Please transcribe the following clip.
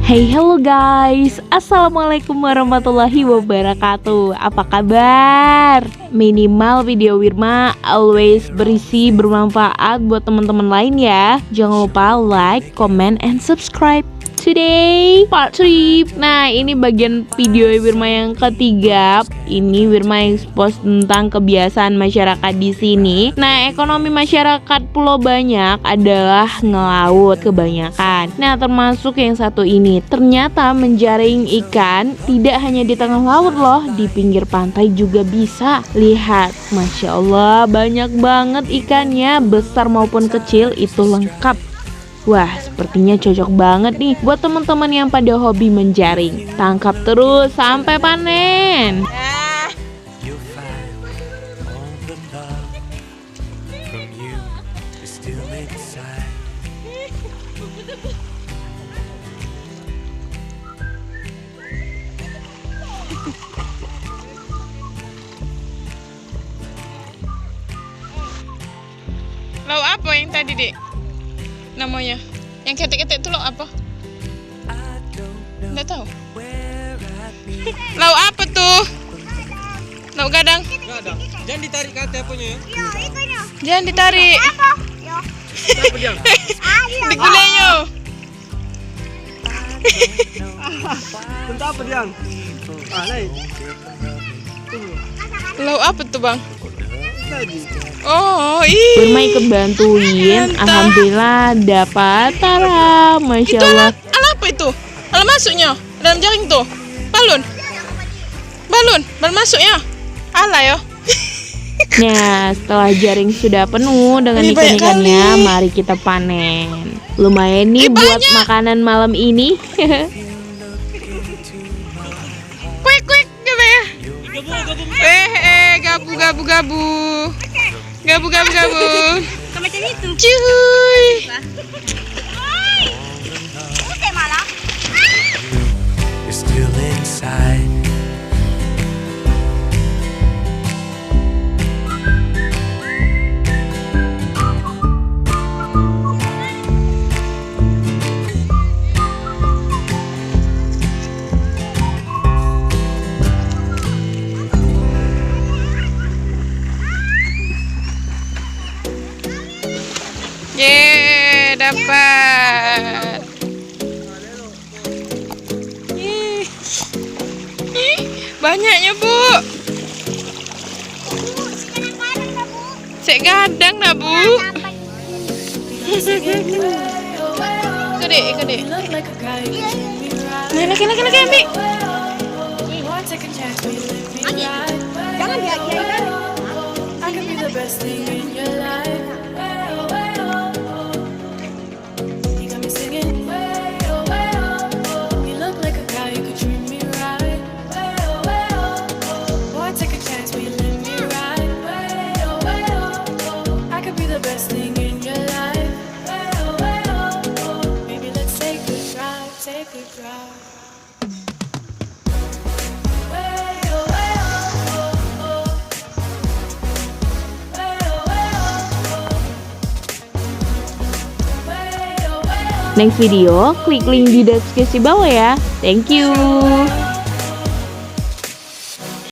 Hey hello guys, assalamualaikum warahmatullahi wabarakatuh. Apa kabar? Minimal video Wirma always berisi bermanfaat buat teman-teman lain ya. Jangan lupa like, comment, and subscribe. Today part 3. Nah, ini bagian video Wirma yang ketiga. Ini Wirma expose tentang kebiasaan masyarakat di sini. Nah, ekonomi masyarakat Pulau Banyak adalah ngelaut kebanyakan. Nah, termasuk yang satu ini. Ternyata menjaring ikan tidak hanya di tengah laut loh, di pinggir pantai juga bisa. Lihat, Masya Allah, banyak banget ikannya, besar maupun kecil itu lengkap. Wah, sepertinya cocok banget nih buat teman-teman yang pada hobi menjaring. Tangkap terus sampai panen. Lauk apa yang tadi, Dek? Namanya? Yang ketek-ketek itu lauk apa? Nggak tahu. Lauk apa tuh? Lauk gadang. Gadang. Jangan ditarik kata apanya ya. Jangan ditarik. Digulainya. Bentar apa Diang? Lain. Lauk apa tuh, Bang? Tadi. Oh, Wirma ikut bantuin. mantap. Alhamdulillah dapat. Tara, Masya Itu Allah. alat apa itu? Alat masuknya dalam jaring tuh. Balon masuknya. Alah ya. Nah, setelah jaring sudah penuh dengan Ini banyak ikan-ikannya, kali. mari kita panen. Lumayan nih buat banyak. makanan malam ini. Kuek coba ya. Gabu. Macam itu. Cuy. You're still inside. Yeay, dapat. Ih, banyaknya, Bu. Cek gadang dah, Bu. Gede. Nah, laki ambil. Jangan dia-dia. Next video, klik link di deskripsi bawah ya. Thank you.